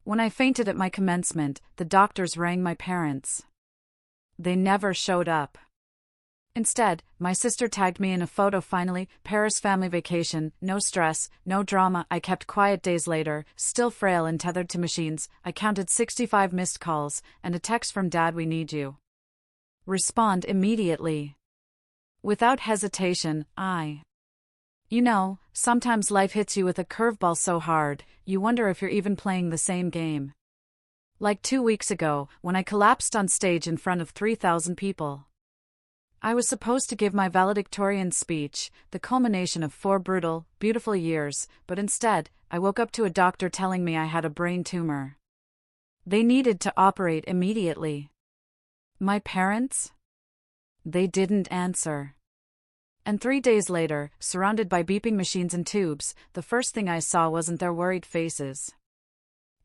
When I fainted at my commencement, the doctors rang my parents. They never showed up. Instead, my sister tagged me in a photo. Finally, Paris family vacation, no stress, no drama. I kept quiet. Days later, still frail and tethered to machines, I counted 65 missed calls, and a text from Dad: "We need you. Respond immediately." Without hesitation, sometimes life hits you with a curveball so hard, you wonder if you're even playing the same game. Like 2 weeks ago, when I collapsed on stage in front of 3,000 people. I was supposed to give my valedictorian speech, the culmination of 4 brutal, beautiful years, but instead, I woke up to a doctor telling me I had a brain tumor. They needed to operate immediately. My parents? They didn't answer. And 3 days later, surrounded by beeping machines and tubes, the first thing I saw wasn't their worried faces.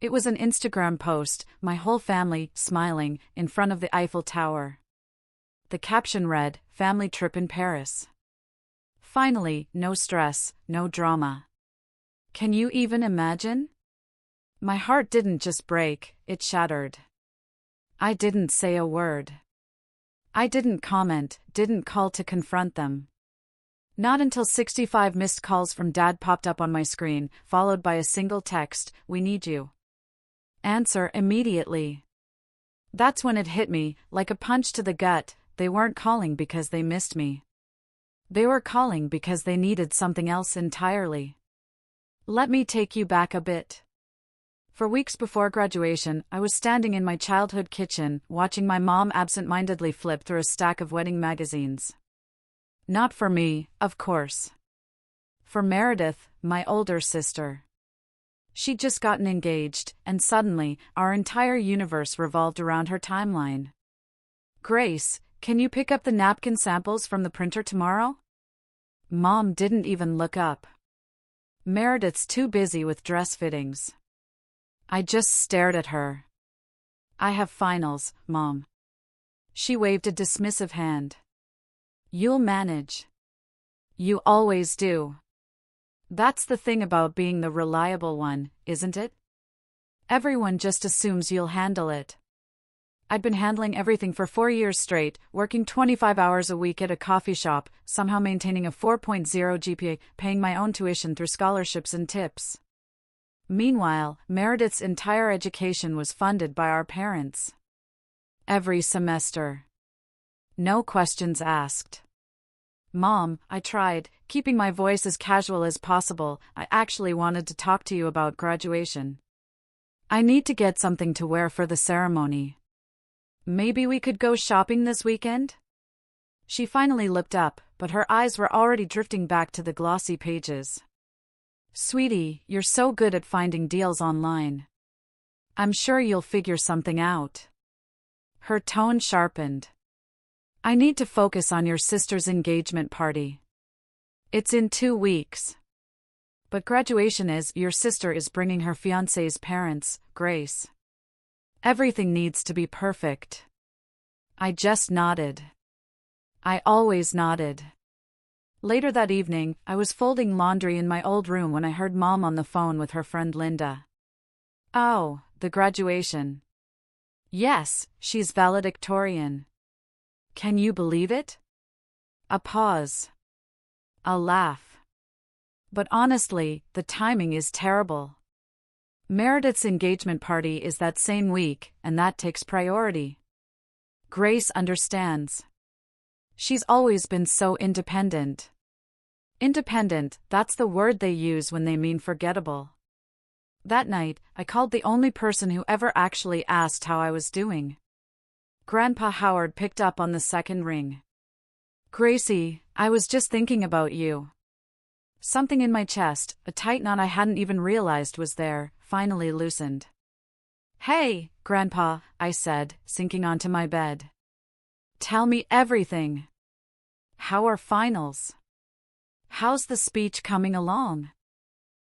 It was an Instagram post, my whole family, smiling, in front of the Eiffel Tower. The caption read, "Family trip in Paris." Finally, no stress, no drama. Can you even imagine? My heart didn't just break, it shattered. I didn't say a word. I didn't comment, didn't call to confront them. Not until 65 missed calls from Dad popped up on my screen, followed by a single text: "We need you. Answer immediately." That's when it hit me, like a punch to the gut. They weren't calling because they missed me. They were calling because they needed something else entirely. Let me take you back a bit. For weeks before graduation, I was standing in my childhood kitchen, watching my mom absent-mindedly flip through a stack of wedding magazines. Not for me, of course. For Meredith, my older sister. She'd just gotten engaged, and suddenly, our entire universe revolved around her timeline. "Grace, can you pick up the napkin samples from the printer tomorrow?" Mom didn't even look up. "Meredith's too busy with dress fittings." I just stared at her. "I have finals, Mom." She waved a dismissive hand. "You'll manage. You always do." That's the thing about being the reliable one, isn't it? Everyone just assumes you'll handle it. I'd been handling everything for 4 years straight, working 25 hours a week at a coffee shop, somehow maintaining a 4.0 GPA, paying my own tuition through scholarships and tips. Meanwhile, Meredith's entire education was funded by our parents. Every semester. No questions asked. "Mom," I tried, keeping my voice as casual as possible, "I actually wanted to talk to you about graduation. I need to get something to wear for the ceremony. Maybe we could go shopping this weekend?" She finally looked up, but her eyes were already drifting back to the glossy pages. "Sweetie, you're so good at finding deals online. I'm sure you'll figure something out." Her tone sharpened. "I need to focus on your sister's engagement party. It's in 2 weeks. But graduation is, your sister is bringing her fiancé's parents, Grace. Everything needs to be perfect." I just nodded. I always nodded. Later that evening, I was folding laundry in my old room when I heard Mom on the phone with her friend Linda. "Oh, the graduation." "Yes, she's valedictorian." "Can you believe it?" A pause. A laugh. "But honestly, the timing is terrible. Meredith's engagement party is that same week, and that takes priority. Grace understands. She's always been so independent. Independent, that's the word they use when they mean forgettable. That night, I called the only person who ever actually asked how I was doing. Grandpa Howard picked up on the second ring. "Gracie, I was just thinking about you." Something in my chest, a tight knot I hadn't even realized was there, finally loosened. "Hey, Grandpa," I said, sinking onto my bed. "Tell me everything. How are finals? How's the speech coming along?"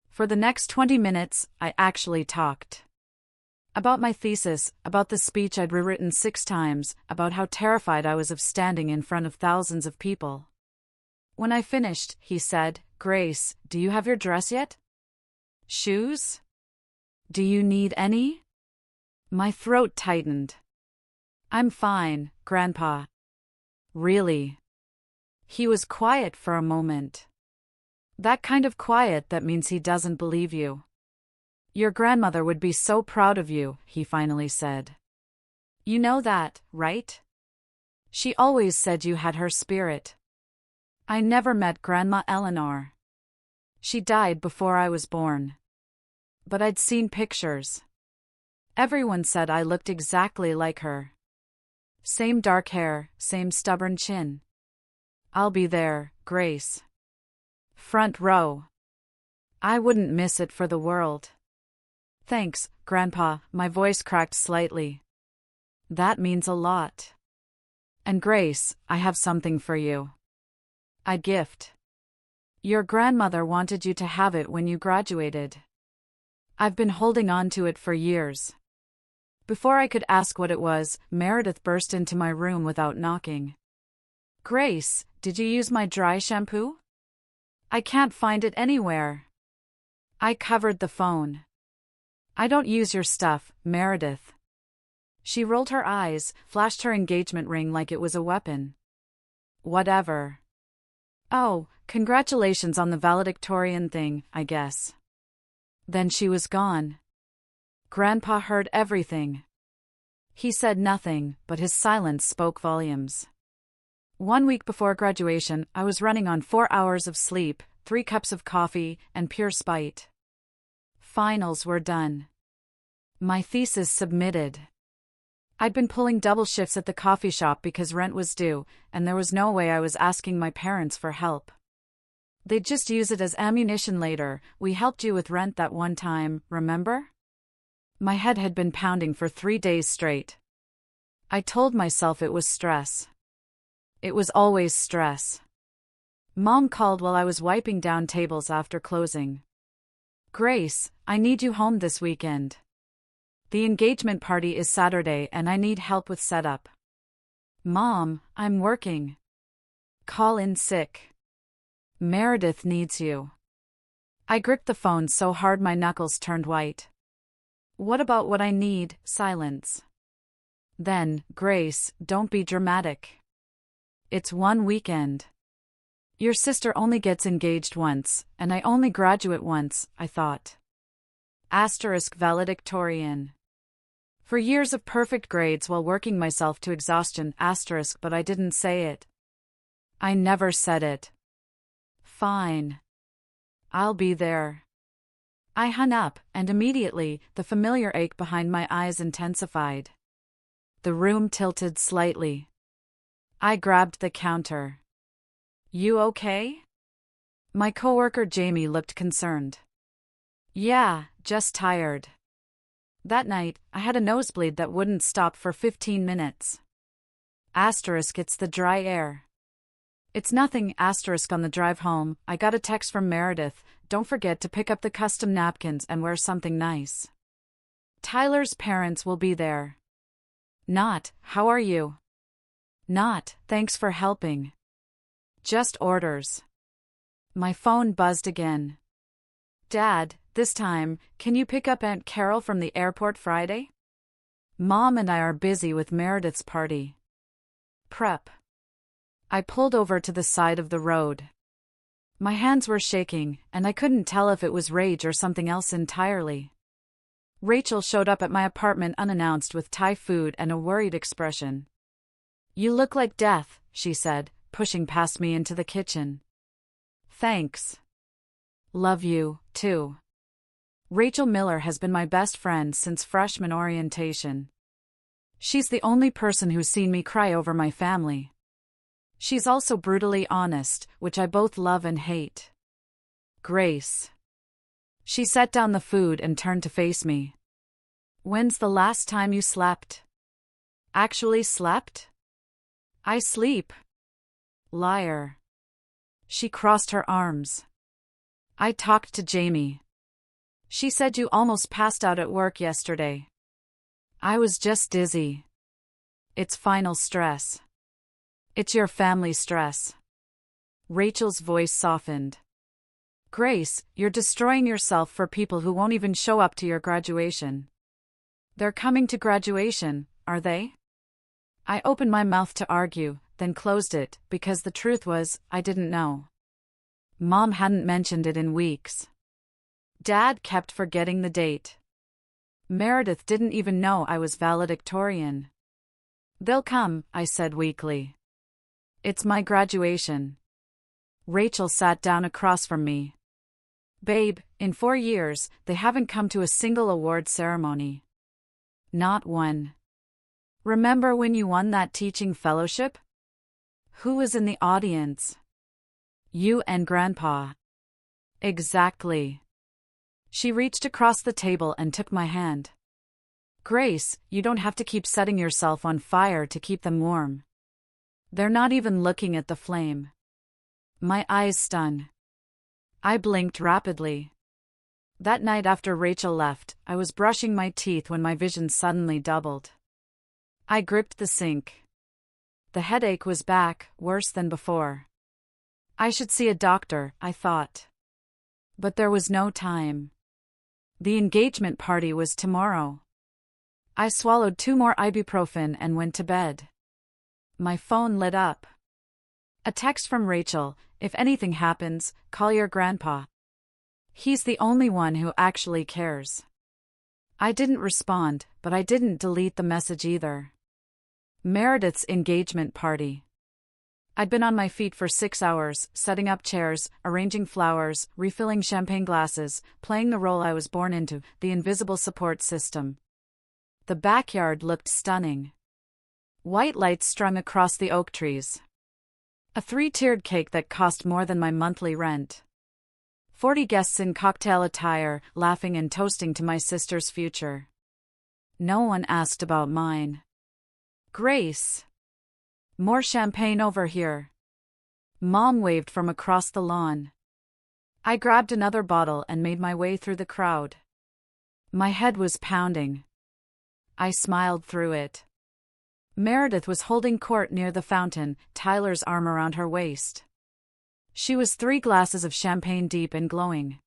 For the next 20 minutes, I actually talked. About my thesis, about the speech I'd rewritten 6 times, about how terrified I was of standing in front of thousands of people. When I finished, he said, "Grace, do you have your dress yet? Shoes? Do you need any? My throat tightened. I'm fine, Grandpa. Really? He was quiet for a moment. That kind of quiet that means he doesn't believe you. Your grandmother would be so proud of you, he finally said. You know that, right? She always said you had her spirit. I never met Grandma Eleanor. She died before I was born. But I'd seen pictures. Everyone said I looked exactly like her. Same dark hair, same stubborn chin. I'll be there, Grace. Front row. I wouldn't miss it for the world. Thanks, Grandpa, my voice cracked slightly. That means a lot. And Grace, I have something for you. A gift. Your grandmother wanted you to have it when you graduated. I've been holding on to it for years. Before I could ask what it was, Meredith burst into my room without knocking. Grace, did you use my dry shampoo? I can't find it anywhere. I covered the phone. I don't use your stuff, Meredith. She rolled her eyes, flashed her engagement ring like it was a weapon. Whatever. Oh, congratulations on the valedictorian thing, I guess. Then she was gone. Grandpa heard everything. He said nothing, but his silence spoke volumes. 1 week before graduation, I was running on 4 hours of sleep, 3 cups of coffee, and pure spite. Finals were done. My thesis submitted. I'd been pulling double shifts at the coffee shop because rent was due, and there was no way I was asking my parents for help. They'd just use it as ammunition later. We helped you with rent that one time, remember? My head had been pounding for 3 days straight. I told myself it was stress. It was always stress. Mom called while I was wiping down tables after closing. Grace, I need you home this weekend. The engagement party is Saturday and I need help with setup. Mom, I'm working. Call in sick. Meredith needs you. I gripped the phone so hard my knuckles turned white. What about what I need? Silence. Then, Grace, don't be dramatic. It's one weekend. Your sister only gets engaged once, and I only graduate once, I thought. Asterisk valedictorian. For years of perfect grades while working myself to exhaustion, asterisk, but I didn't say it. I never said it. Fine. I'll be there. I hung up, and immediately, the familiar ache behind my eyes intensified. The room tilted slightly. I grabbed the counter. You okay? My coworker Jamie looked concerned. Yeah, just tired. That night, I had a nosebleed that wouldn't stop for 15 minutes. Asterisk, it's the dry air. It's nothing, asterisk. On the drive home, I got a text from Meredith. Don't forget to pick up the custom napkins and wear something nice. Tyler's parents will be there. Not, how are you? Not, thanks for helping. Just orders. My phone buzzed again. Dad, this time, can you pick up Aunt Carol from the airport Friday? Mom and I are busy with Meredith's party. Prep. I pulled over to the side of the road. My hands were shaking, and I couldn't tell if it was rage or something else entirely. Rachel showed up at my apartment unannounced with Thai food and a worried expression. You look like death, she said, pushing past me into the kitchen. Thanks. Love you, too. Rachel Miller has been my best friend since freshman orientation. She's the only person who's seen me cry over my family. She's also brutally honest, which I both love and hate. Grace. She set down the food and turned to face me. When's the last time you slept? Actually slept? I sleep. Liar. She crossed her arms. I talked to Jamie. She said you almost passed out at work yesterday. I was just dizzy. It's final stress. It's your family stress. Rachel's voice softened. Grace, you're destroying yourself for people who won't even show up to your graduation. They're coming to graduation, are they? I opened my mouth to argue, then closed it, because the truth was, I didn't know. Mom hadn't mentioned it in weeks. Dad kept forgetting the date. Meredith didn't even know I was valedictorian. They'll come, I said weakly. It's my graduation. Rachel sat down across from me. Babe, in 4 years, they haven't come to a single award ceremony. Not one. Remember when you won that teaching fellowship? Who was in the audience? You and Grandpa. Exactly. She reached across the table and took my hand. Grace, you don't have to keep setting yourself on fire to keep them warm. They're not even looking at the flame. My eyes stung. I blinked rapidly. That night after Rachel left, I was brushing my teeth when my vision suddenly doubled. I gripped the sink. The headache was back, worse than before. I should see a doctor, I thought. But there was no time. The engagement party was tomorrow. I swallowed 2 more ibuprofen and went to bed. My phone lit up. A text from Rachel, if anything happens, call your grandpa. He's the only one who actually cares. I didn't respond, but I didn't delete the message either. Meredith's engagement party. I'd been on my feet for 6 hours, setting up chairs, arranging flowers, refilling champagne glasses, playing the role I was born into, the invisible support system. The backyard looked stunning. White lights strung across the oak trees. A 3-tiered cake that cost more than my monthly rent. 40 guests in cocktail attire, laughing and toasting to my sister's future. No one asked about mine. Grace. More champagne over here. Mom waved from across the lawn. I grabbed another bottle and made my way through the crowd. My head was pounding. I smiled through it. Meredith was holding court near the fountain, Tyler's arm around her waist. She was 3 glasses of champagne deep and glowing.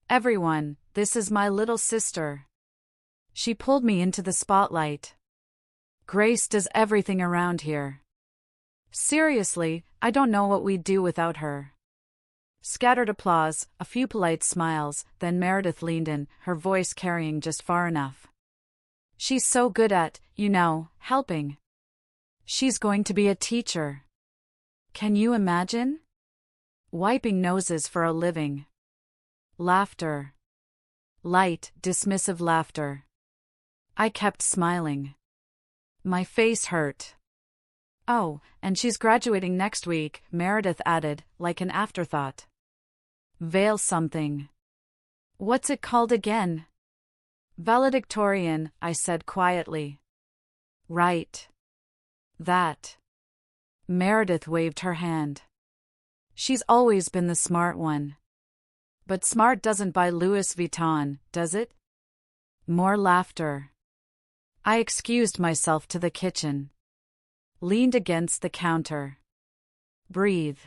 Everyone, this is my little sister. She pulled me into the spotlight. Grace does everything around here. Seriously, I don't know what we'd do without her. Scattered applause, a few polite smiles, then Meredith leaned in, her voice carrying just far enough. She's so good at, helping. She's going to be a teacher. Can you imagine? Wiping noses for a living. Laughter. Light, dismissive laughter. I kept smiling. My face hurt. Oh, and she's graduating next week, Meredith added, like an afterthought. Veil something. What's it called again? Valedictorian, I said quietly. Right. That. Meredith waved her hand. She's always been the smart one. But smart doesn't buy Louis Vuitton, does it? More laughter. I excused myself to the kitchen. Leaned against the counter. Breathe.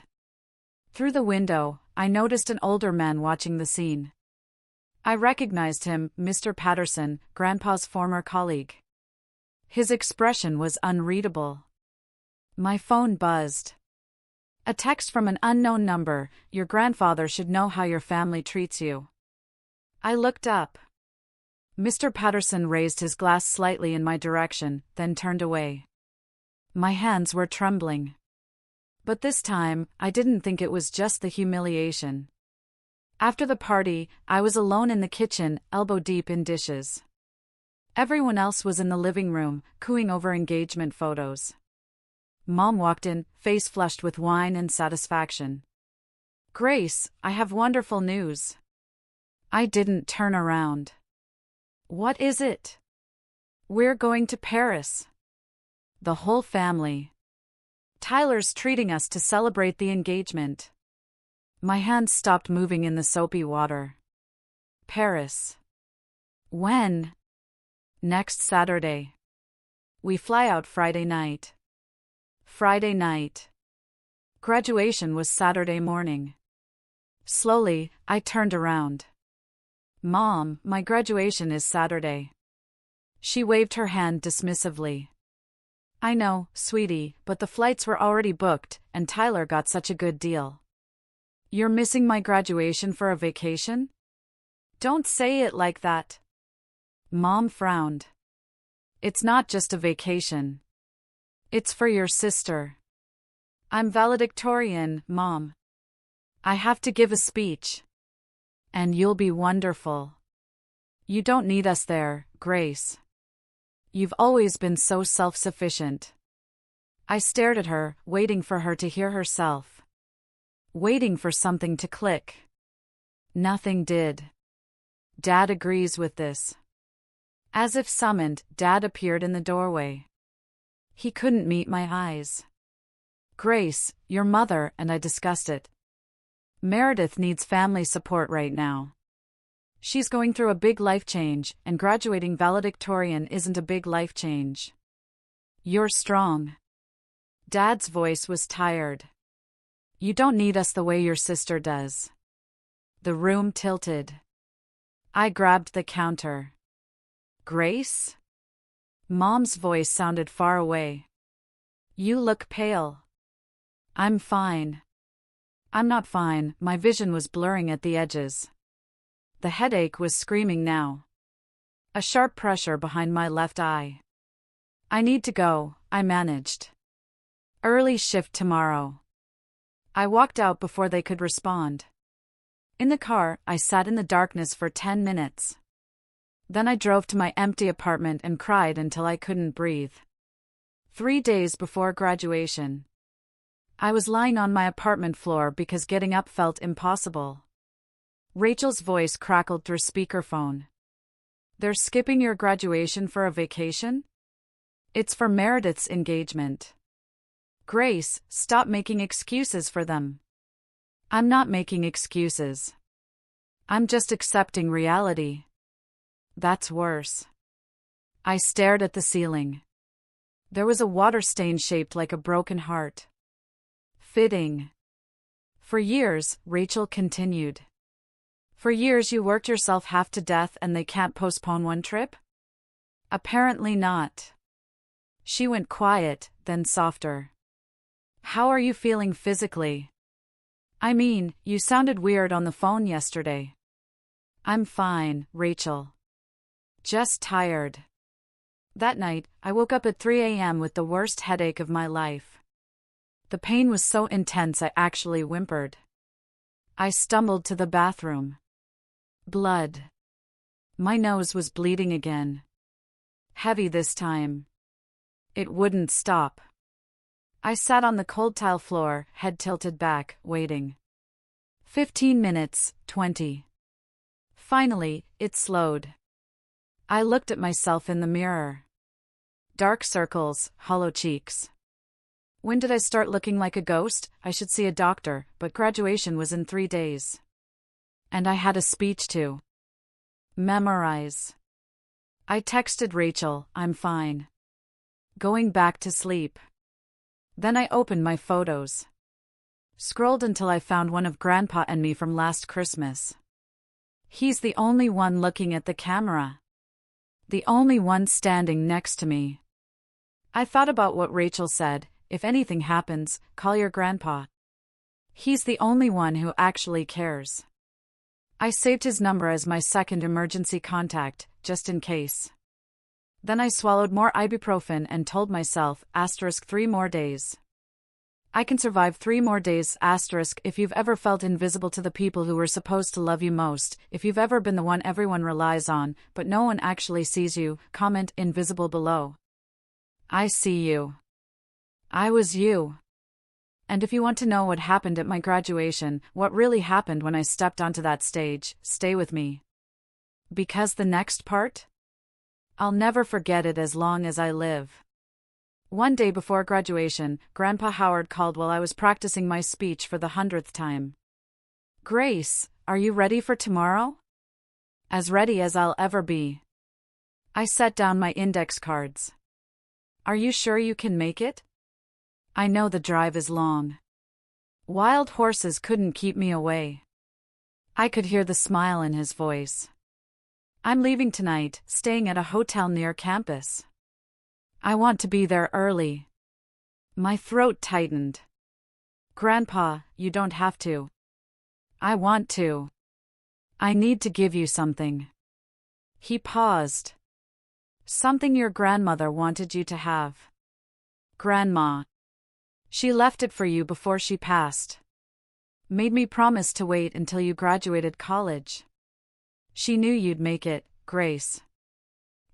Through the window, I noticed an older man watching the scene. I recognized him, Mr. Patterson, Grandpa's former colleague. His expression was unreadable. My phone buzzed. A text from an unknown number, your grandfather should know how your family treats you. I looked up. Mr. Patterson raised his glass slightly in my direction, then turned away. My hands were trembling. But this time, I didn't think it was just the humiliation. After the party, I was alone in the kitchen, elbow deep in dishes. Everyone else was in the living room, cooing over engagement photos. Mom walked in, face flushed with wine and satisfaction. Grace, I have wonderful news. I didn't turn around. What is it? We're going to Paris. The whole family. Tyler's treating us to celebrate the engagement. My hands stopped moving in the soapy water. Paris. When? Next Saturday. We fly out Friday night. Friday night. Graduation was Saturday morning. Slowly, I turned around. Mom, my graduation is Saturday. She waved her hand dismissively. I know, sweetie, but the flights were already booked, and Tyler got such a good deal. You're missing my graduation for a vacation? Don't say it like that. Mom frowned. It's not just a vacation. It's for your sister. I'm valedictorian, Mom. I have to give a speech. And you'll be wonderful. You don't need us there, Grace. You've always been so self-sufficient. I stared at her, waiting for her to hear herself. Waiting for something to click. Nothing did. Dad agrees with this. As if summoned, Dad appeared in the doorway. He couldn't meet my eyes. Grace, your mother and I discussed it. Meredith needs family support right now. She's going through a big life change, and graduating valedictorian isn't a big life change. You're strong. Dad's voice was tired. You don't need us the way your sister does. The room tilted. I grabbed the counter. Grace? Mom's voice sounded far away. You look pale. I'm fine. I'm not fine, my vision was blurring at the edges. The headache was screaming now. A sharp pressure behind my left eye. I need to go, I managed. Early shift tomorrow. I walked out before they could respond. In the car, I sat in the darkness for 10 minutes. Then I drove to my empty apartment and cried until I couldn't breathe. 3 days before graduation. I was lying on my apartment floor because getting up felt impossible. Rachel's voice crackled through speakerphone. They're skipping your graduation for a vacation? It's for Meredith's engagement. Grace, stop making excuses for them. I'm not making excuses. I'm just accepting reality. That's worse. I stared at the ceiling. There was a water stain shaped like a broken heart. Fitting. For years, Rachel continued. For years you worked yourself half to death and they can't postpone one trip? Apparently not. She went quiet, then softer. How are you feeling physically? I mean, you sounded weird on the phone yesterday. I'm fine, Rachel. Just tired. That night, I woke up at 3 a.m. with the worst headache of my life. The pain was so intense I actually whimpered. I stumbled to the bathroom. Blood. My nose was bleeding again. Heavy this time. It wouldn't stop. I sat on the cold tile floor, head tilted back, waiting. 15 minutes, 20. Finally, it slowed. I looked at myself in the mirror. Dark circles, hollow cheeks. When did I start looking like a ghost? I should see a doctor, but graduation was in 3 days. And I had a speech to memorize. I texted Rachel, I'm fine. Going back to sleep. Then I opened my photos. Scrolled until I found one of Grandpa and me from last Christmas. He's the only one looking at the camera. The only one standing next to me. I thought about what Rachel said, if anything happens, call your grandpa. He's the only one who actually cares. I saved his number as my second emergency contact, just in case. Then I swallowed more ibuprofen and told myself, *3 more days. I can survive 3 more days, *. If you've ever felt invisible to the people who were supposed to love you most, if you've ever been the one everyone relies on, but no one actually sees you, comment invisible below. I see you. I was you. And if you want to know what happened at my graduation, what really happened when I stepped onto that stage, stay with me. Because the next part? I'll never forget it as long as I live. One day before graduation, Grandpa Howard called while I was practicing my speech for the 100th time. Grace, are you ready for tomorrow? As ready as I'll ever be. I set down my index cards. Are you sure you can make it? I know the drive is long. Wild horses couldn't keep me away. I could hear the smile in his voice. I'm leaving tonight, staying at a hotel near campus. I want to be there early. My throat tightened. Grandpa, you don't have to. I want to. I need to give you something. He paused. Something your grandmother wanted you to have. Grandma. She left it for you before she passed. Made me promise to wait until you graduated college. She knew you'd make it, Grace.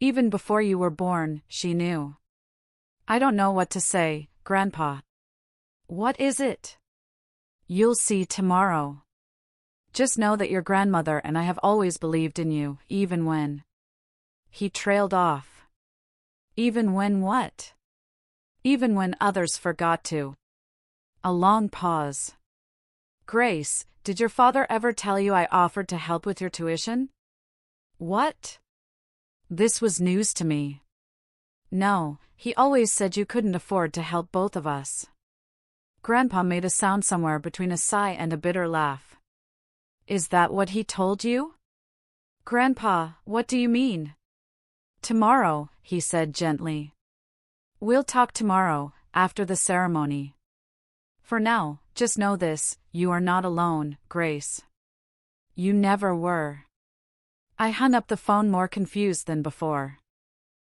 Even before you were born, she knew. I don't know what to say, Grandpa. What is it? You'll see tomorrow. Just know that your grandmother and I have always believed in you, even when. He trailed off. Even when what? Even when others forgot to. A long pause. Grace, did your father ever tell you I offered to help with your tuition? What? This was news to me. No, he always said you couldn't afford to help both of us. Grandpa made a sound somewhere between a sigh and a bitter laugh. Is that what he told you? Grandpa, what do you mean? Tomorrow, he said gently. We'll talk tomorrow, after the ceremony. For now, just know this, you are not alone, Grace. You never were. I hung up the phone more confused than before.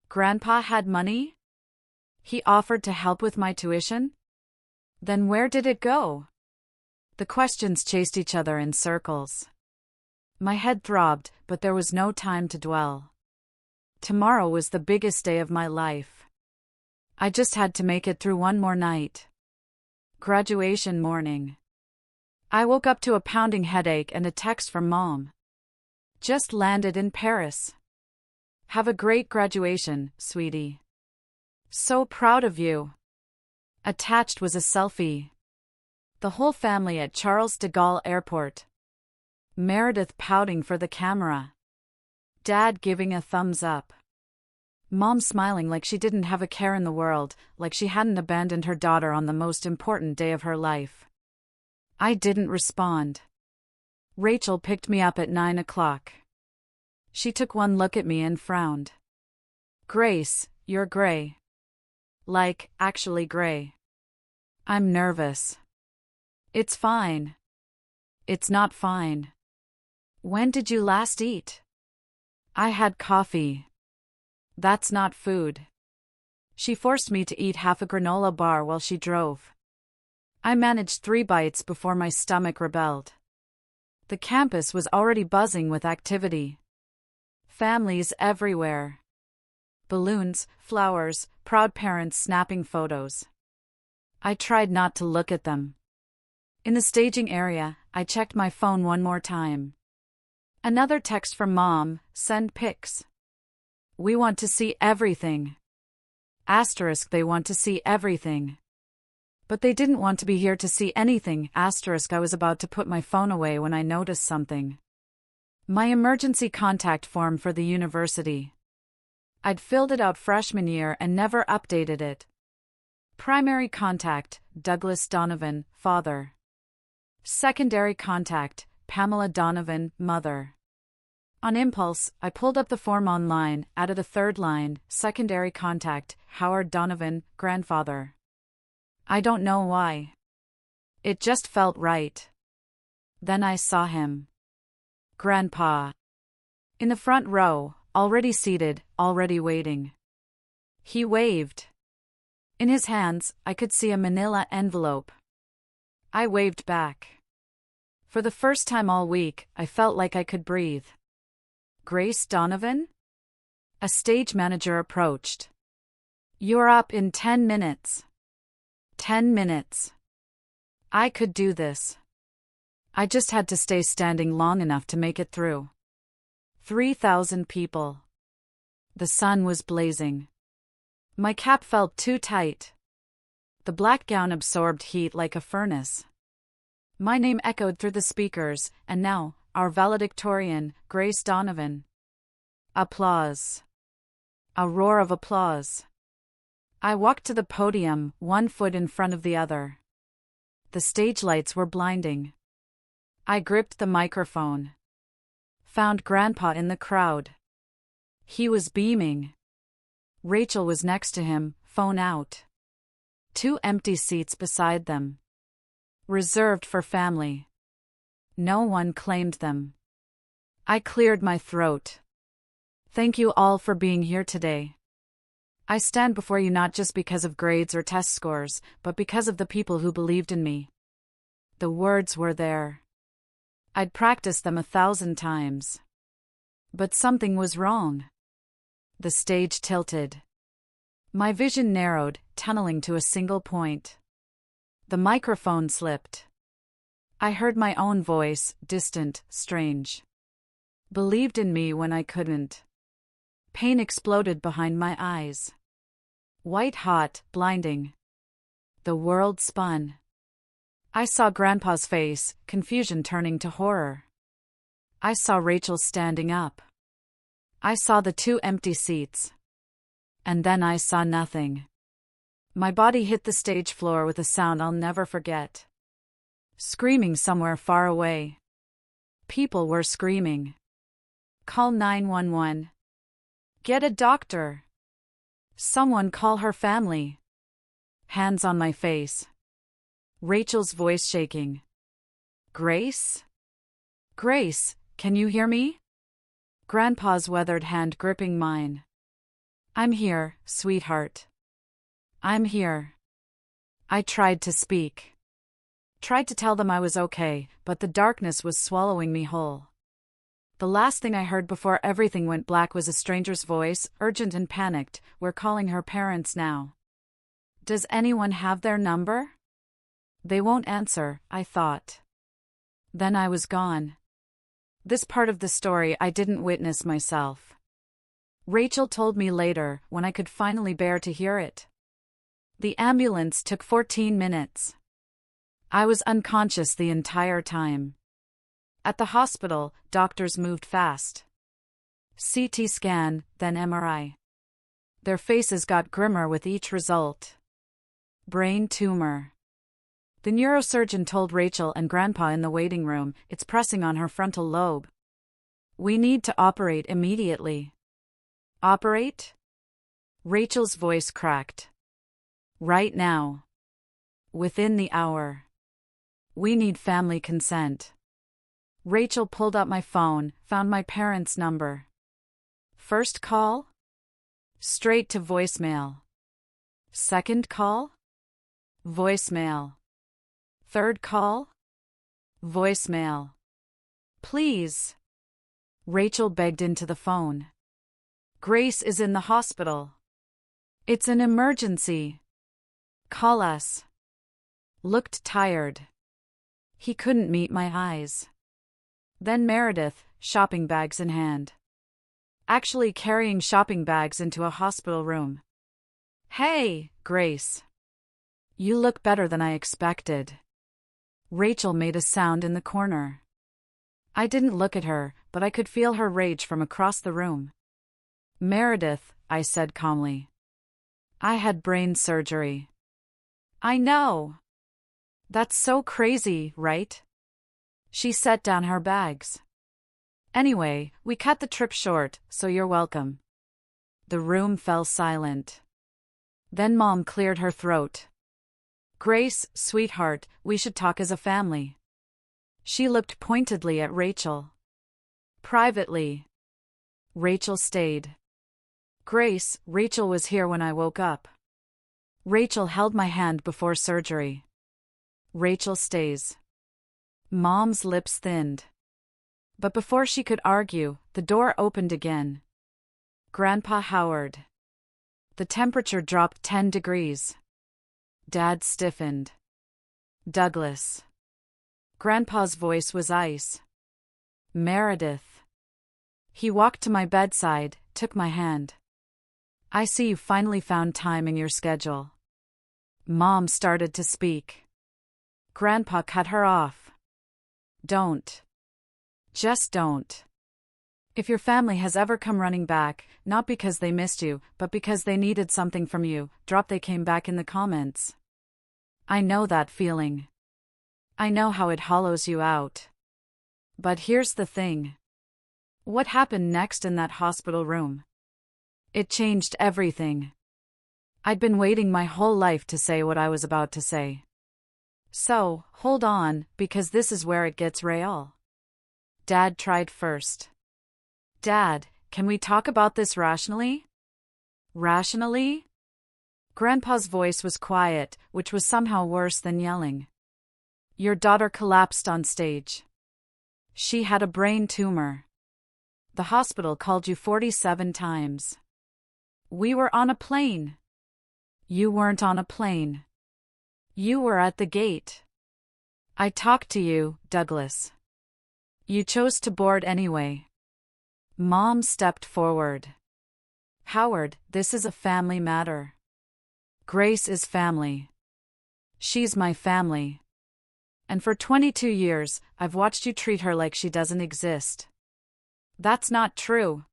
Grandpa had money? He offered to help with my tuition? Then where did it go? The questions chased each other in circles. My head throbbed, but there was no time to dwell. Tomorrow was the biggest day of my life. I just had to make it through one more night. Graduation morning. I woke up to a pounding headache and a text from Mom. Just landed in Paris. Have a great graduation, sweetie. So proud of you. Attached was a selfie. The whole family at Charles de Gaulle Airport. Meredith pouting for the camera. Dad giving a thumbs up. Mom smiling like she didn't have a care in the world, like she hadn't abandoned her daughter on the most important day of her life. I didn't respond. Rachel picked me up at 9 o'clock. She took one look at me and frowned. Grace, you're gray. Like, actually gray. I'm nervous. It's fine. It's not fine. When did you last eat? I had coffee. That's not food. She forced me to eat half a granola bar while she drove. I managed 3 bites before my stomach rebelled. The campus was already buzzing with activity. Families everywhere. Balloons, flowers, proud parents snapping photos. I tried not to look at them. In the staging area, I checked my phone one more time. Another text from Mom, send pics. We want to see everything. Asterisk, they want to see everything. But they didn't want to be here to see anything. Asterisk, I was about to put my phone away when I noticed something. My emergency contact form for the university. I'd filled it out freshman year and never updated it. Primary contact, Douglas Donovan, father. Secondary contact, Pamela Donovan, mother. On impulse, I pulled up the form online, added a third line, secondary contact, Howard Donovan, grandfather. I don't know why. It just felt right. Then I saw him. Grandpa. In the front row, already seated, already waiting. He waved. In his hands, I could see a manila envelope. I waved back. For the first time all week, I felt like I could breathe. Grace Donovan? A stage manager approached. You're up in 10 minutes. 10 minutes. I could do this. I just had to stay standing long enough to make it through. 3,000 people. The sun was blazing. My cap felt too tight. The black gown absorbed heat like a furnace. My name echoed through the speakers, and now, our valedictorian, Grace Donovan. Applause. A roar of applause. I walked to the podium, one foot in front of the other. The stage lights were blinding. I gripped the microphone. Found Grandpa in the crowd. He was beaming. Rachel was next to him, phone out. 2 empty seats beside them. Reserved for family. No one claimed them. I cleared my throat. Thank you all for being here today. I stand before you not just because of grades or test scores, but because of the people who believed in me. The words were there. I'd practiced them 1,000 times. But something was wrong. The stage tilted. My vision narrowed, tunneling to a single point. The microphone slipped. I heard my own voice, distant, strange. Believed in me when I couldn't. Pain exploded behind my eyes. White hot, blinding. The world spun. I saw Grandpa's face, confusion turning to horror. I saw Rachel standing up. I saw the 2 empty seats. And then I saw nothing. My body hit the stage floor with a sound I'll never forget. Screaming somewhere far away. People were screaming. Call 911. Get a doctor. Someone call her family. Hands on my face. Rachel's voice shaking. Grace? Grace, can you hear me? Grandpa's weathered hand gripping mine. I'm here, sweetheart. I'm here. I tried to speak. Tried to tell them I was okay, but the darkness was swallowing me whole. The last thing I heard before everything went black was a stranger's voice, urgent and panicked. We're calling her parents now. Does anyone have their number? They won't answer, I thought. Then I was gone. This part of the story I didn't witness myself. Rachel told me later, when I could finally bear to hear it. The ambulance took 14 minutes. I was unconscious the entire time. At the hospital, doctors moved fast. CT scan, then MRI. Their faces got grimmer with each result. Brain tumor. The neurosurgeon told Rachel and Grandpa in the waiting room, it's pressing on her frontal lobe. We need to operate immediately. Operate? Rachel's voice cracked. Right now. Within the hour. We need family consent. Rachel pulled up my phone, found my parents' number. First call? Straight to voicemail. Second call? Voicemail. Third call? Voicemail. Please. Rachel begged into the phone. Grace is in the hospital. It's an emergency. Call us. Looked tired. He couldn't meet my eyes. Then Meredith, shopping bags in hand. Actually carrying shopping bags into a hospital room. Hey, Grace. You look better than I expected. Rachel made a sound in the corner. I didn't look at her, but I could feel her rage from across the room. Meredith, I said calmly. I had brain surgery. I know. That's so crazy, right? She set down her bags. Anyway, we cut the trip short, so you're welcome. The room fell silent. Then Mom cleared her throat. Grace, sweetheart, we should talk as a family. She looked pointedly at Rachel. Privately. Rachel stayed. Grace, Rachel was here when I woke up. Rachel held my hand before surgery. Rachel stays. Mom's lips thinned. But before she could argue, the door opened again. Grandpa Howard. The temperature dropped 10 degrees. Dad stiffened. Douglas. Grandpa's voice was ice. Meredith. He walked to my bedside, took my hand. I see you finally found time in your schedule. Mom started to speak. Grandpa cut her off. Don't. Just don't. If your family has ever come running back, not because they missed you, but because they needed something from you, drop they came back in the comments. I know that feeling. I know how it hollows you out. But here's the thing. What happened next in that hospital room? It changed everything. I'd been waiting my whole life to say what I was about to say. So, hold on, because this is where it gets real. Dad tried first. Dad, can we talk about this rationally? Rationally? Grandpa's voice was quiet, which was somehow worse than yelling. Your daughter collapsed on stage. She had a brain tumor. The hospital called you 47 times. We were on a plane. You weren't on a plane. You were at the gate. I talked to you, Douglas. You chose to board anyway. Mom stepped forward. Howard, this is a family matter. Grace is family. She's my family. And for 22 years, I've watched you treat her like she doesn't exist. That's not true.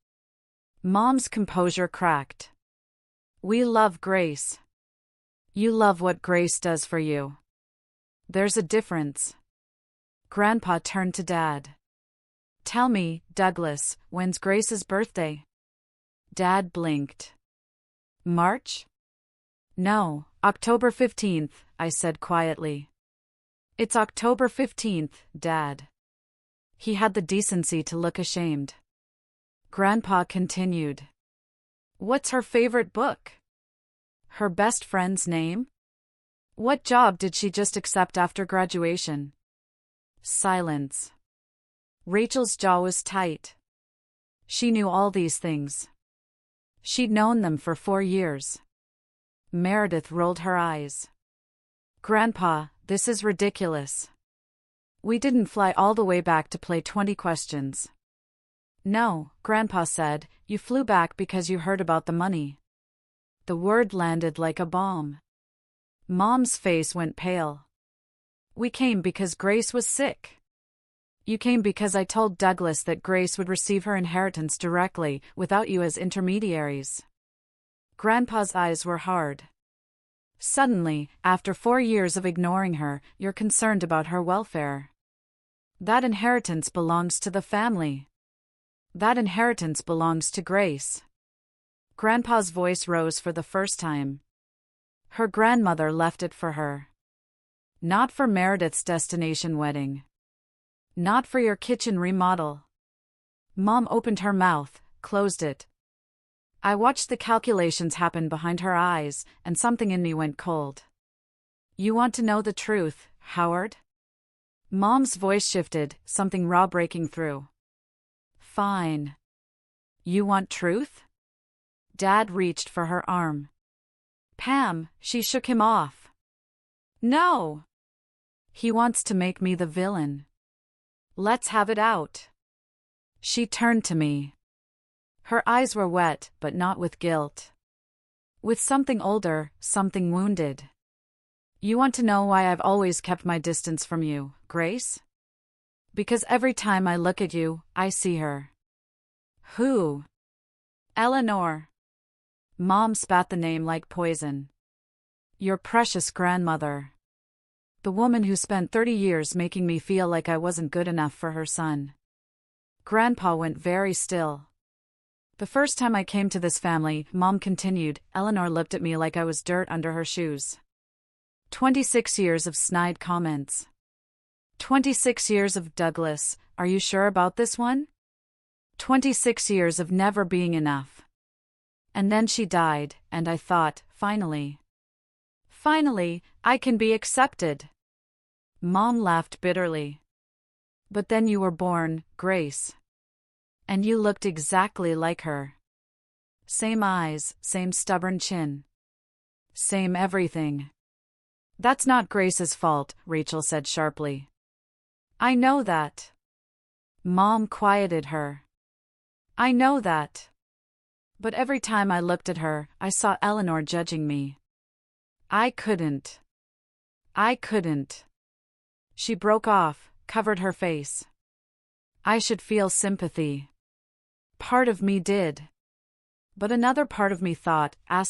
Mom's composure cracked. We love Grace. You love what Grace does for you. There's a difference. Grandpa turned to Dad. Tell me, Douglas, when's Grace's birthday? Dad blinked. March? No, October 15th, I said quietly. It's October 15th, Dad. He had the decency to look ashamed. Grandpa continued. What's her favorite book? Her best friend's name? What job did she just accept after graduation? Silence. Rachel's jaw was tight. She knew all these things. She'd known them for 4 years. Meredith rolled her eyes. Grandpa, this is ridiculous. We didn't fly all the way back to play 20 questions. No, Grandpa said, you flew back because you heard about the money. The word landed like a bomb. Mom's face went pale. We came because Grace was sick. You came because I told Douglas that Grace would receive her inheritance directly, without you as intermediaries. Grandpa's eyes were hard. Suddenly, after 4 years of ignoring her, you're concerned about her welfare. That inheritance belongs to the family. That inheritance belongs to Grace. Grandpa's voice rose for the first time. Her grandmother left it for her. Not for Meredith's destination wedding. Not for your kitchen remodel. Mom opened her mouth, closed it. I watched the calculations happen behind her eyes, and something in me went cold. You want to know the truth, Howard? Mom's voice shifted, something raw breaking through. Fine. You want truth? Dad reached for her arm. Pam, she shook him off. No. He wants to make me the villain. Let's have it out. She turned to me. Her eyes were wet, but not with guilt. With something older, something wounded. You want to know why I've always kept my distance from you, Grace? Because every time I look at you, I see her. Who? Eleanor. Mom spat the name like poison. Your precious grandmother. The woman who spent 30 years making me feel like I wasn't good enough for her son. Grandpa went very still. The first time I came to this family, Mom continued, Eleanor looked at me like I was dirt under her shoes. 26 years of snide comments. 26 years of Douglas, are you sure about this one? 26 years of never being enough. And then she died, and I thought, finally, I can be accepted. Mom laughed bitterly. But then you were born, Grace. And you looked exactly like her. Same eyes, same stubborn chin. Same everything. That's not Grace's fault, Rachel said sharply. I know that. Mom quieted her. I know that. But every time I looked at her, I saw Eleanor judging me. I couldn't. She broke off, covered her face. I should feel sympathy. Part of me did. But another part of me thought, I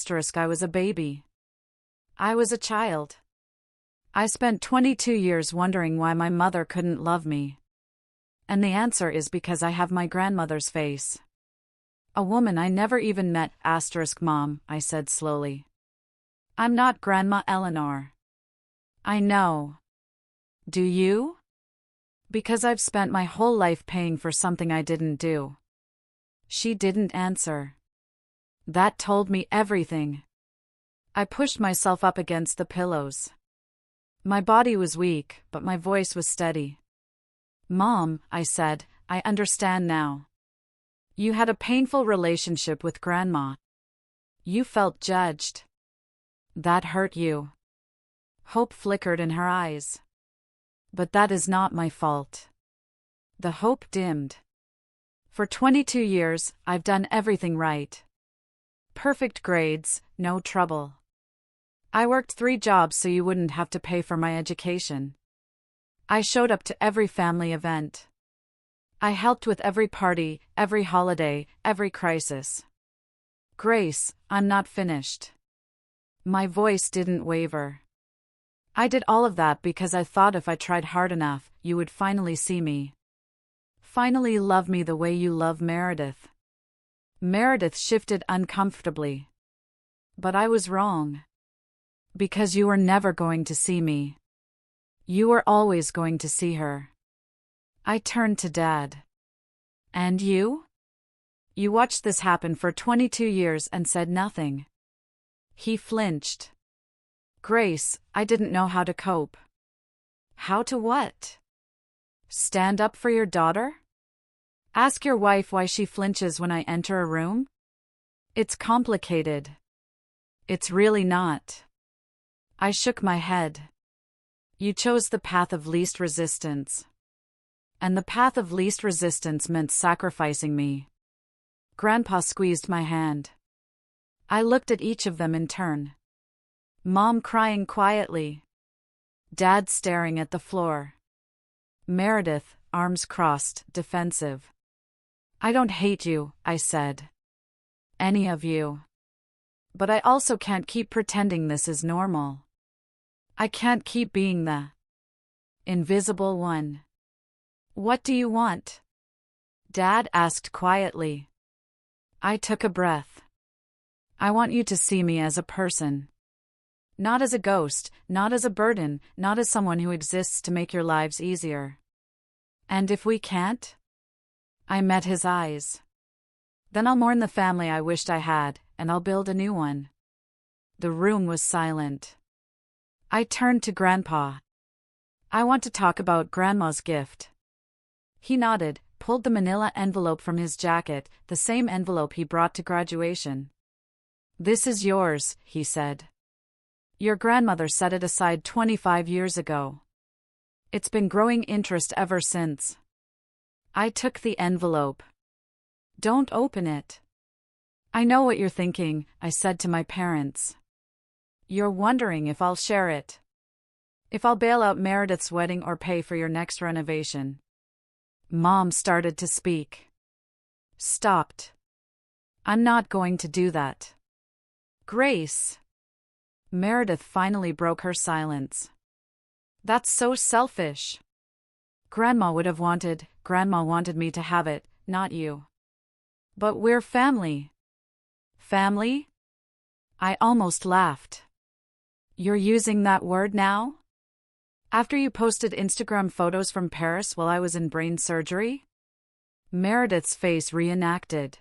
was a baby. I was a child. I spent 22 years wondering why my mother couldn't love me. And the answer is because I have my grandmother's face. A woman I never even met, Mom, I said slowly. I'm not Grandma Eleanor. I know. Do you? Because I've spent my whole life paying for something I didn't do. She didn't answer. That told me everything. I pushed myself up against the pillows. My body was weak, but my voice was steady. Mom, I said, I understand now. You had a painful relationship with Grandma. You felt judged. That hurt you. Hope flickered in her eyes. But that is not my fault. The hope dimmed. For 22 years, I've done everything right. Perfect grades, no trouble. I worked 3 jobs so you wouldn't have to pay for my education. I showed up to every family event. I helped with every party, every holiday, every crisis. Grace, I'm not finished. My voice didn't waver. I did all of that because I thought if I tried hard enough, you would finally see me. Finally love me the way you love Meredith. Meredith shifted uncomfortably. But I was wrong. Because you were never going to see me. You were always going to see her. I turned to Dad. And you? You watched this happen for 22 years and said nothing. He flinched. Grace, I didn't know how to cope. How to what? Stand up for your daughter? Ask your wife why she flinches when I enter a room? It's complicated. It's really not. I shook my head. You chose the path of least resistance. And the path of least resistance meant sacrificing me. Grandpa squeezed my hand. I looked at each of them in turn. Mom crying quietly. Dad staring at the floor. Meredith, arms crossed, defensive. I don't hate you, I said. Any of you. But I also can't keep pretending this is normal. I can't keep being the invisible one. What do you want? Dad asked quietly. I took a breath. I want you to see me as a person. Not as a ghost, not as a burden, not as someone who exists to make your lives easier. And if we can't? I met his eyes. Then I'll mourn the family I wished I had, and I'll build a new one. The room was silent. I turned to Grandpa. I want to talk about Grandma's gift. He nodded, pulled the manila envelope from his jacket, the same envelope he brought to graduation. This is yours, he said. Your grandmother set it aside 25 years ago. It's been growing interest ever since. I took the envelope. Don't open it. I know what you're thinking, I said to my parents. You're wondering if I'll share it. If I'll bail out Meredith's wedding or pay for your next renovation. Mom started to speak. Stopped. I'm not going to do that. Grace. Meredith finally broke her silence. That's so selfish. Grandma wanted me to have it, not you. But we're family. Family? I almost laughed. You're using that word now? After you posted Instagram photos from Paris while I was in brain surgery? Meredith's face reenacted.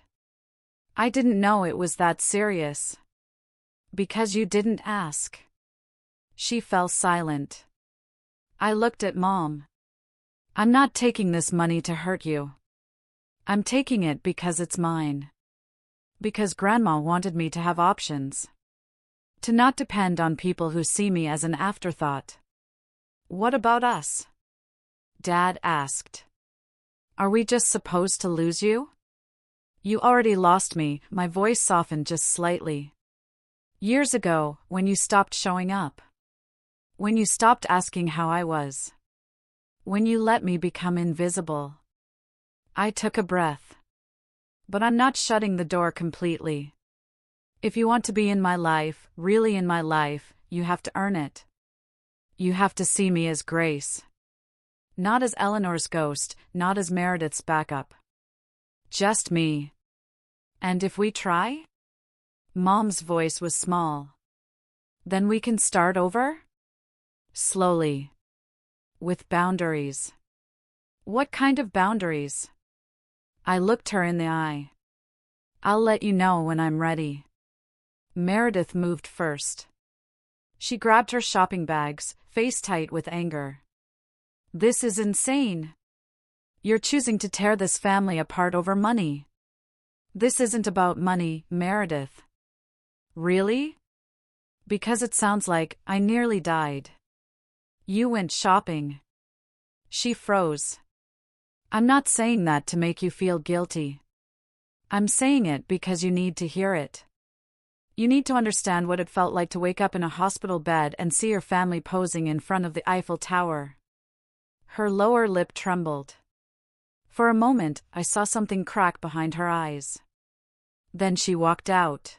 I didn't know it was that serious. Because you didn't ask. She fell silent. I looked at Mom. I'm not taking this money to hurt you. I'm taking it because it's mine. Because Grandma wanted me to have options. To not depend on people who see me as an afterthought. What about us? Dad asked. Are we just supposed to lose you? You already lost me, my voice softened just slightly. Years ago, when you stopped showing up. When you stopped asking how I was. When you let me become invisible. I took a breath. But I'm not shutting the door completely. If you want to be in my life, really in my life, you have to earn it. You have to see me as Grace. Not as Eleanor's ghost, not as Meredith's backup. Just me. And if we try? Mom's voice was small. Then we can start over? Slowly. With boundaries. What kind of boundaries? I looked her in the eye. I'll let you know when I'm ready. Meredith moved first. She grabbed her shopping bags, face tight with anger. This is insane. You're choosing to tear this family apart over money. This isn't about money, Meredith. Really? Because it sounds like I nearly died. You went shopping. She froze. I'm not saying that to make you feel guilty. I'm saying it because you need to hear it. You need to understand what it felt like to wake up in a hospital bed and see your family posing in front of the Eiffel Tower. Her lower lip trembled. For a moment, I saw something crack behind her eyes. Then she walked out.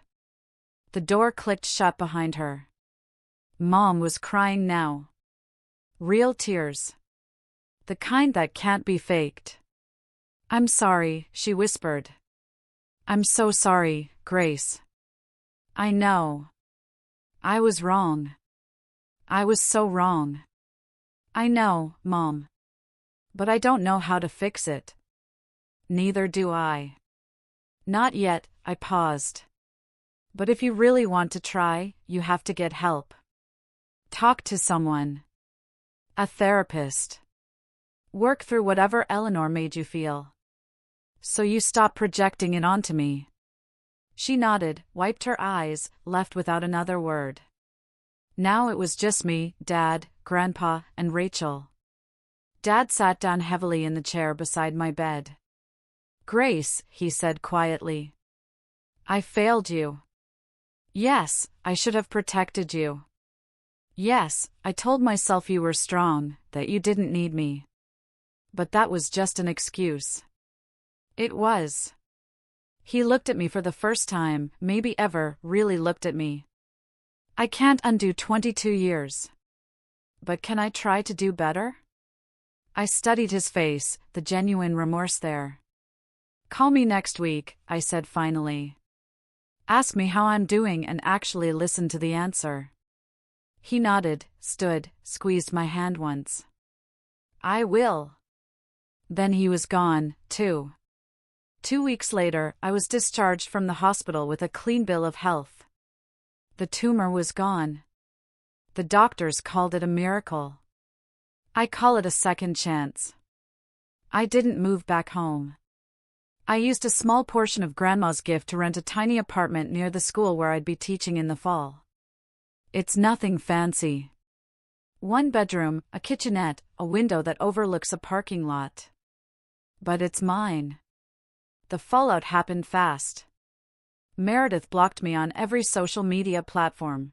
The door clicked shut behind her. Mom was crying now. Real tears. The kind that can't be faked. I'm sorry, she whispered. I'm so sorry, Grace. I know. I was wrong. I was so wrong. I know, Mom. But I don't know how to fix it. Neither do I. Not yet, I paused. But if you really want to try, you have to get help. Talk to someone. A therapist. Work through whatever Eleanor made you feel. So you stop projecting it onto me. She nodded, wiped her eyes, left without another word. Now it was just me, Dad, Grandpa, and Rachel. Dad sat down heavily in the chair beside my bed. Grace, he said quietly. I failed you. Yes, I should have protected you. Yes, I told myself you were strong, that you didn't need me. But that was just an excuse. It was. He looked at me for the first time, maybe ever, really looked at me. I can't undo 22 years. But can I try to do better? I studied his face, the genuine remorse there. Call me next week, I said finally. Ask me how I'm doing and actually listen to the answer. He nodded, stood, squeezed my hand once. I will. Then he was gone, too. 2 weeks later, I was discharged from the hospital with a clean bill of health. The tumor was gone. The doctors called it a miracle. I call it a second chance. I didn't move back home. I used a small portion of Grandma's gift to rent a tiny apartment near the school where I'd be teaching in the fall. It's nothing fancy. 1 bedroom, a kitchenette, a window that overlooks a parking lot. But it's mine. The fallout happened fast. Meredith blocked me on every social media platform.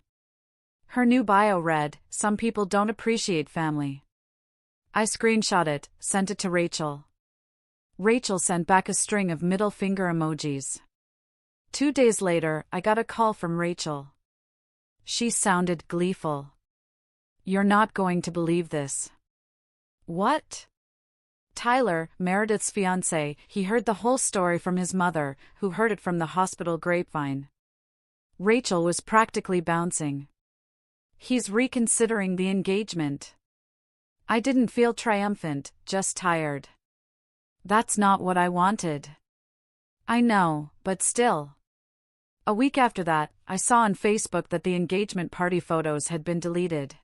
Her new bio read, "Some people don't appreciate family." I screenshot it, sent it to Rachel. Rachel sent back a string of middle finger emojis. 2 days later, I got a call from Rachel. She sounded gleeful. You're not going to believe this. What? Tyler, Meredith's fiancé, he heard the whole story from his mother, who heard it from the hospital grapevine. Rachel was practically bouncing. He's reconsidering the engagement. I didn't feel triumphant, just tired. That's not what I wanted. I know, but still. A week after that, I saw on Facebook that the engagement party photos had been deleted.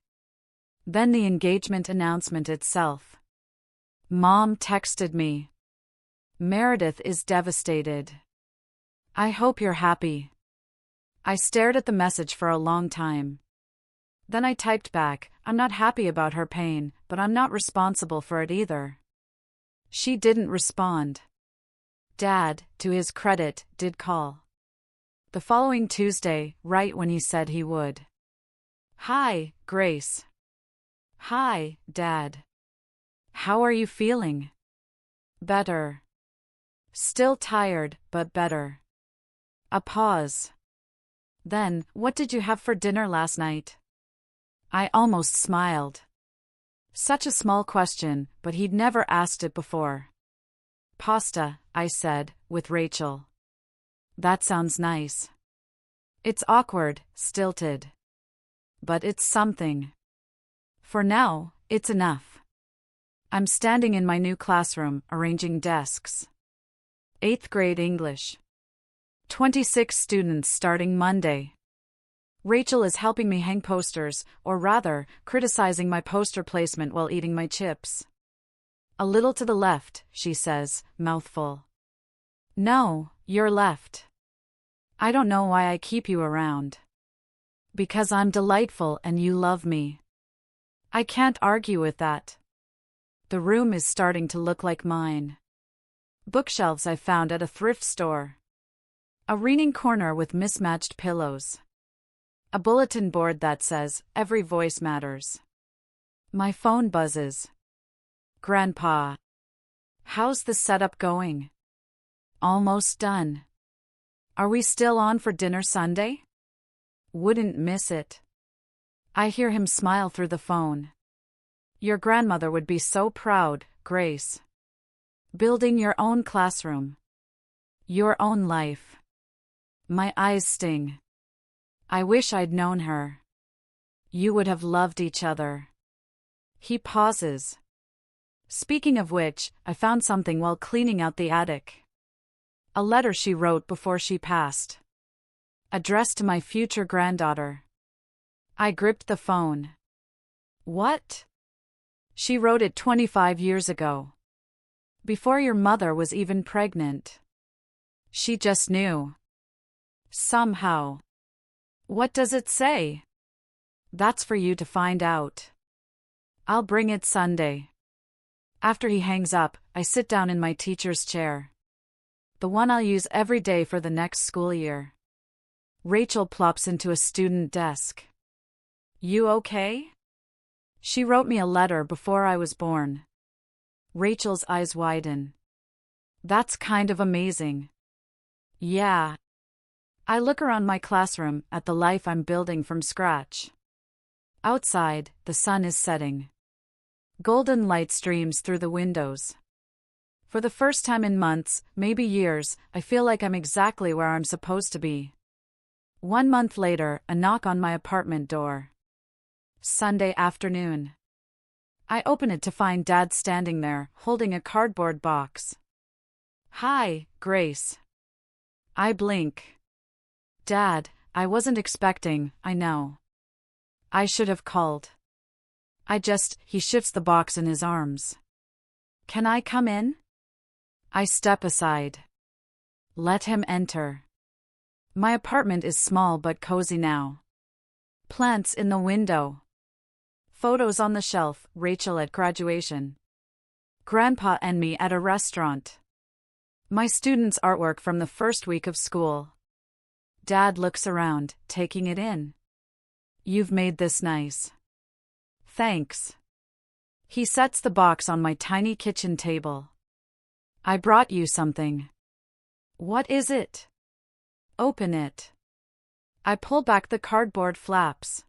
Then the engagement announcement itself. Mom texted me. Meredith is devastated. I hope you're happy. I stared at the message for a long time. Then I typed back, I'm not happy about her pain, but I'm not responsible for it either. She didn't respond. Dad, to his credit, did call. The following Tuesday, right when he said he would. Hi, Grace. Hi, Dad. How are you feeling? Better. Still tired, but better. A pause. Then, what did you have for dinner last night? I almost smiled. Such a small question, but he'd never asked it before. Pasta, I said, with Rachel. That sounds nice. It's awkward, stilted. But it's something. For now, it's enough. I'm standing in my new classroom, arranging desks. 8th grade English. 26 students starting Monday. Rachel is helping me hang posters, or rather, criticizing my poster placement while eating my chips. A little to the left, she says, mouthful. No, you're left. I don't know why I keep you around. Because I'm delightful and you love me. I can't argue with that. The room is starting to look like mine. Bookshelves I found at a thrift store. A reading corner with mismatched pillows. A bulletin board that says, "Every voice matters." My phone buzzes. Grandpa. How's the setup going? Almost done. Are we still on for dinner Sunday? Wouldn't miss it. I hear him smile through the phone. Your grandmother would be so proud, Grace. Building your own classroom. Your own life. My eyes sting. I wish I'd known her. You would have loved each other. He pauses. Speaking of which, I found something while cleaning out the attic. A letter she wrote before she passed. Addressed to my future granddaughter. I gripped the phone. What? She wrote it 25 years ago. Before your mother was even pregnant. She just knew. Somehow. What does it say? That's for you to find out. I'll bring it Sunday. After he hangs up, I sit down in my teacher's chair. The one I'll use every day for the next school year. Rachel plops into a student desk. You okay? She wrote me a letter before I was born. Rachel's eyes widen. That's kind of amazing. Yeah. I look around my classroom at the life I'm building from scratch. Outside, the sun is setting. Golden light streams through the windows. For the first time in months, maybe years, I feel like I'm exactly where I'm supposed to be. 1 month later, a knock on my apartment door. Sunday afternoon. I open it to find Dad standing there, holding a cardboard box. Hi, Grace. I blink. Dad, I wasn't expecting, I know. I should have called. He shifts the box in his arms. Can I come in? I step aside. Let him enter. My apartment is small but cozy now. Plants in the window. Photos on the shelf, Rachel at graduation. Grandpa and me at a restaurant. My students' artwork from the first week of school. Dad looks around, taking it in. You've made this nice. Thanks. He sets the box on my tiny kitchen table. I brought you something. What is it? Open it. I pull back the cardboard flaps.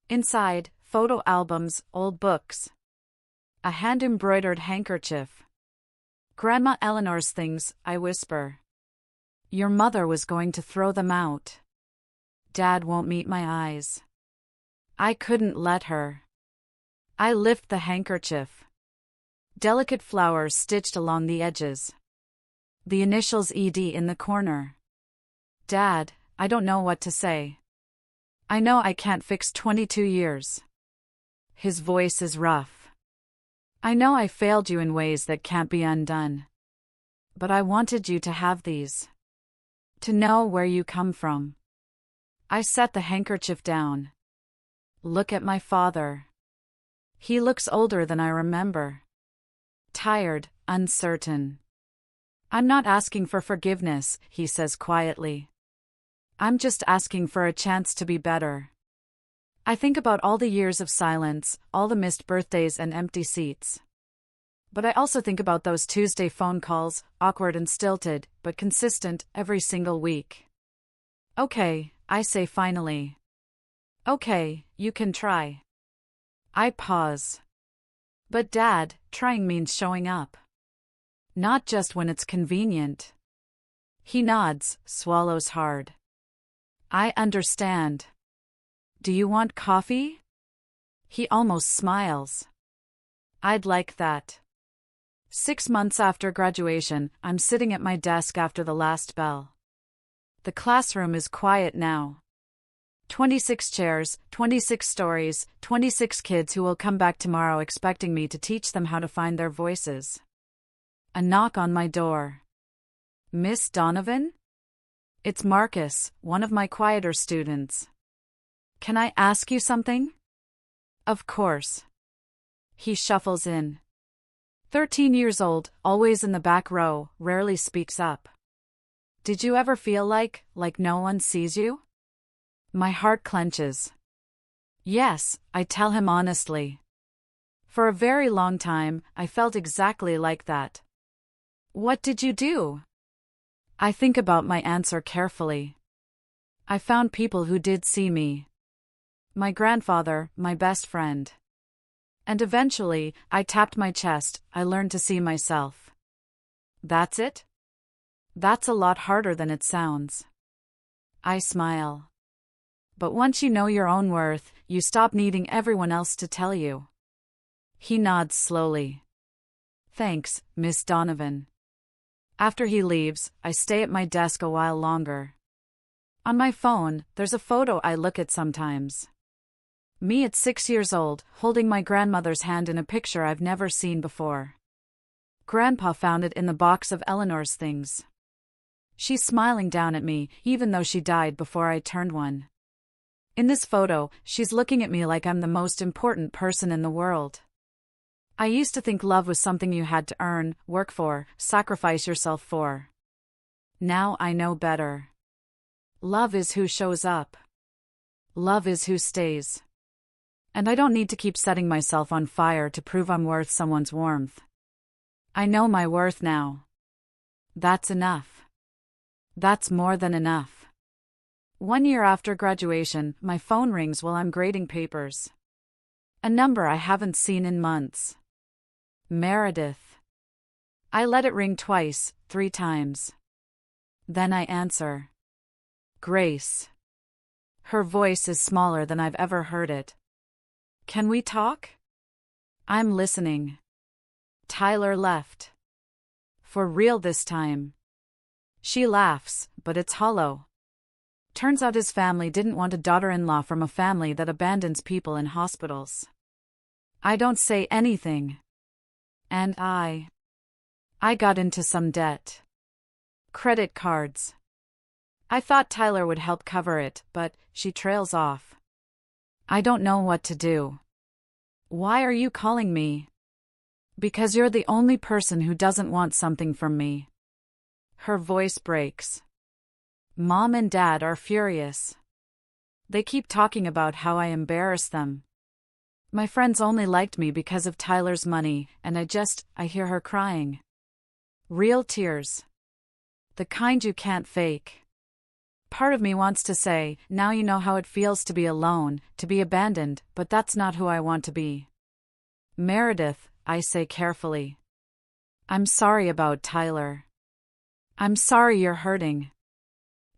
Inside, photo albums, old books. A hand-embroidered handkerchief. Grandma Eleanor's things, I whisper. Your mother was going to throw them out. Dad won't meet my eyes. I couldn't let her. I lift the handkerchief. Delicate flowers stitched along the edges. The initials ED in the corner. Dad, I don't know what to say. I know I can't fix 22 years. His voice is rough. I know I failed you in ways that can't be undone. But I wanted you to have these. To know where you come from. I set the handkerchief down. Look at my father. He looks older than I remember. Tired, uncertain. I'm not asking for forgiveness, he says quietly. I'm just asking for a chance to be better. I think about all the years of silence, all the missed birthdays and empty seats. But I also think about those Tuesday phone calls, awkward and stilted, but consistent, every single week. Okay, I say finally. Okay, you can try. I pause. But Dad, trying means showing up. Not just when it's convenient. He nods, swallows hard. I understand. Do you want coffee? He almost smiles. I'd like that. 6 months after graduation, I'm sitting at my desk after the last bell. The classroom is quiet now. 26 chairs, 26 stories, 26 kids who will come back tomorrow expecting me to teach them how to find their voices. A knock on my door. Miss Donovan? It's Marcus, one of my quieter students. Can I ask you something? Of course. He shuffles in. 13 years old, always in the back row, rarely speaks up. Did you ever feel like no one sees you? My heart clenches. Yes, I tell him honestly. For a very long time, I felt exactly like that. What did you do? I think about my answer carefully. I found people who did see me. My grandfather, my best friend. And eventually, I tapped my chest, I learned to see myself. That's it? That's a lot harder than it sounds. I smile. But once you know your own worth, you stop needing everyone else to tell you. He nods slowly. Thanks, Miss Donovan. After he leaves, I stay at my desk a while longer. On my phone, there's a photo I look at sometimes. Me at 6 years old, holding my grandmother's hand in a picture I've never seen before. Grandpa found it in the box of Eleanor's things. She's smiling down at me, even though she died before I turned 1. In this photo, she's looking at me like I'm the most important person in the world. I used to think love was something you had to earn, work for, sacrifice yourself for. Now I know better. Love is who shows up. Love is who stays. And I don't need to keep setting myself on fire to prove I'm worth someone's warmth. I know my worth now. That's enough. That's more than enough. 1 year after graduation, my phone rings while I'm grading papers. A number I haven't seen in months. Meredith. I let it ring twice, 3 times. Then I answer. Grace. Her voice is smaller than I've ever heard it. Can we talk? I'm listening. Tyler left. For real this time. She laughs, but it's hollow. Turns out his family didn't want a daughter-in-law from a family that abandons people in hospitals. I don't say anything. And I got into some debt. Credit cards. I thought Tyler would help cover it, but she trails off. I don't know what to do. Why are you calling me? Because you're the only person who doesn't want something from me. Her voice breaks. Mom and Dad are furious. They keep talking about how I embarrass them. My friends only liked me because of Tyler's money, and I hear her crying. Real tears. The kind you can't fake. Part of me wants to say, now you know how it feels to be alone, to be abandoned, but that's not who I want to be. Meredith, I say carefully. I'm sorry about Tyler. I'm sorry you're hurting.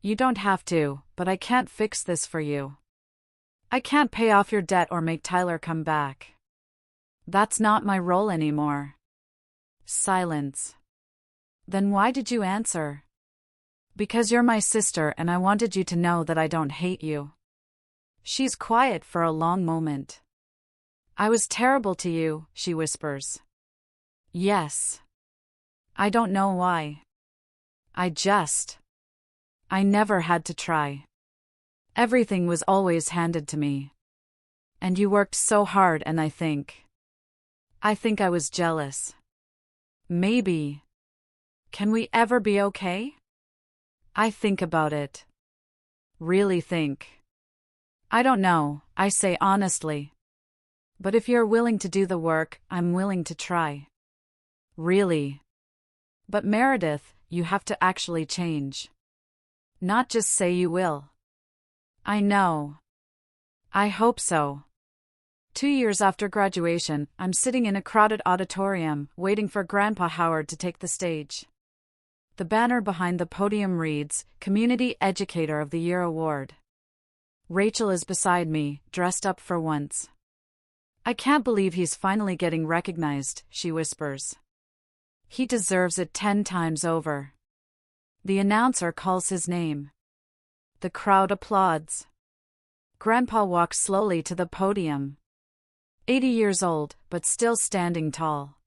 You don't have to, but I can't fix this for you. I can't pay off your debt or make Tyler come back. That's not my role anymore. Silence. Then why did you answer? Because you're my sister and I wanted you to know that I don't hate you. She's quiet for a long moment. I was terrible to you, she whispers. Yes. I don't know why. I never had to try. Everything was always handed to me. And you worked so hard and I think I was jealous. Maybe. Can we ever be okay? I think about it. Really think. I don't know, I say honestly. But if you're willing to do the work, I'm willing to try. Really. But Meredith, you have to actually change. Not just say you will. I know. I hope so. 2 years after graduation, I'm sitting in a crowded auditorium, waiting for Grandpa Howard to take the stage. The banner behind the podium reads, Community Educator of the Year Award. Rachel is beside me, dressed up for once. I can't believe he's finally getting recognized, she whispers. He deserves it 10 times over. The announcer calls his name. The crowd applauds. Grandpa walks slowly to the podium. 80 years old, but still standing tall.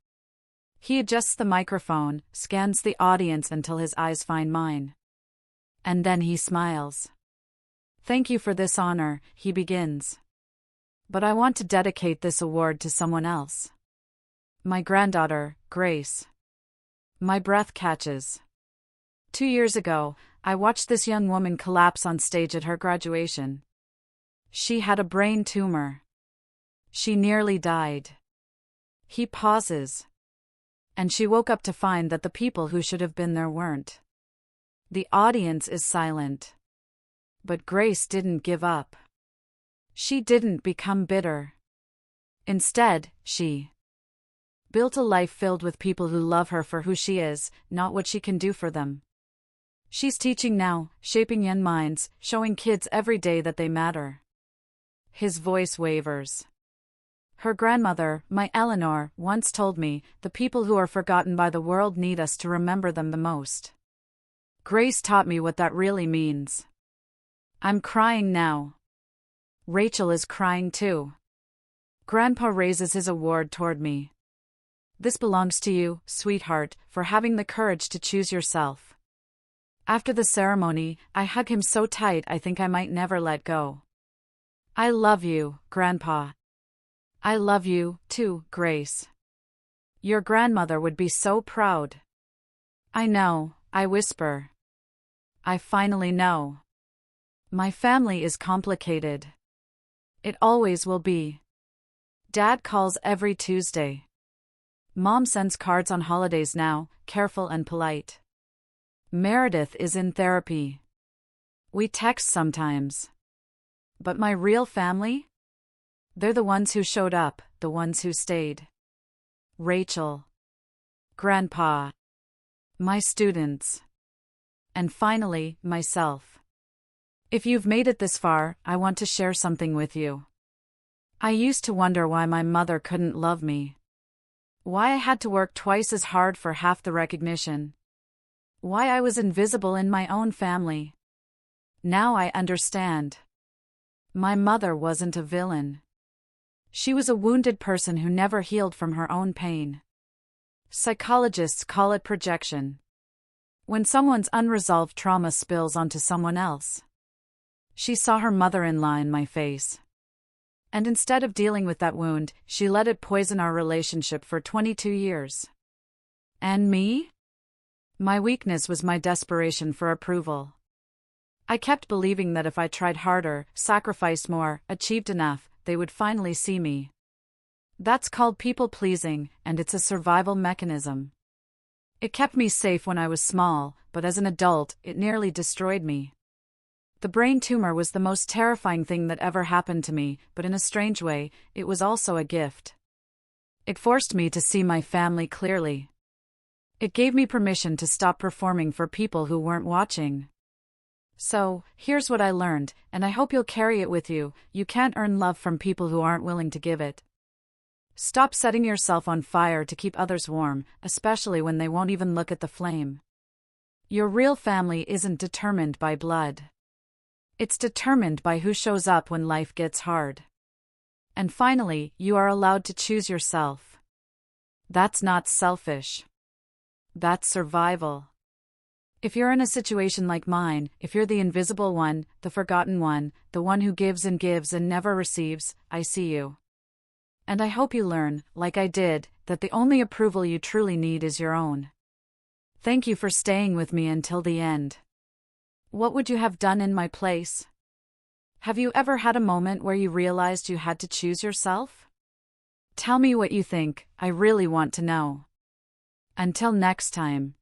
He adjusts the microphone, scans the audience until his eyes find mine. And then he smiles. Thank you for this honor, he begins. But I want to dedicate this award to someone else. My granddaughter, Grace. My breath catches. 2 years ago, I watched this young woman collapse on stage at her graduation. She had a brain tumor. She nearly died. He pauses. And she woke up to find that the people who should have been there weren't. The audience is silent. But Grace didn't give up. She didn't become bitter. Instead, she built a life filled with people who love her for who she is, not what she can do for them. She's teaching now, shaping young minds, showing kids every day that they matter. His voice wavers. Her grandmother, my Eleanor, once told me, the people who are forgotten by the world need us to remember them the most. Grace taught me what that really means. I'm crying now. Rachel is crying too. Grandpa raises his award toward me. This belongs to you, sweetheart, for having the courage to choose yourself. After the ceremony, I hug him so tight I think I might never let go. I love you, Grandpa. I love you, too, Grace. Your grandmother would be so proud. I know, I whisper. I finally know. My family is complicated. It always will be. Dad calls every Tuesday. Mom sends cards on holidays now, careful and polite. Meredith is in therapy. We text sometimes. But my real family? They're the ones who showed up, the ones who stayed. Rachel. Grandpa. My students. And finally, myself. If you've made it this far, I want to share something with you. I used to wonder why my mother couldn't love me. Why I had to work twice as hard for half the recognition. Why I was invisible in my own family. Now I understand. My mother wasn't a villain. She was a wounded person who never healed from her own pain. Psychologists call it projection. When someone's unresolved trauma spills onto someone else. She saw her mother-in-law in my face. And instead of dealing with that wound, she let it poison our relationship for 22 years. And me? My weakness was my desperation for approval. I kept believing that if I tried harder, sacrificed more, achieved enough, they would finally see me. That's called people-pleasing, and it's a survival mechanism. It kept me safe when I was small, but as an adult, it nearly destroyed me. The brain tumor was the most terrifying thing that ever happened to me, but in a strange way, it was also a gift. It forced me to see my family clearly. It gave me permission to stop performing for people who weren't watching. So, here's what I learned, and I hope you'll carry it with you: you can't earn love from people who aren't willing to give it. Stop setting yourself on fire to keep others warm, especially when they won't even look at the flame. Your real family isn't determined by blood. It's determined by who shows up when life gets hard. And finally, you are allowed to choose yourself. That's not selfish. That's survival. If you're in a situation like mine, if you're the invisible one, the forgotten one, the one who gives and never receives, I see you. And I hope you learn, like I did, that the only approval you truly need is your own. Thank you for staying with me until the end. What would you have done in my place? Have you ever had a moment where you realized you had to choose yourself? Tell me what you think, I really want to know. Until next time.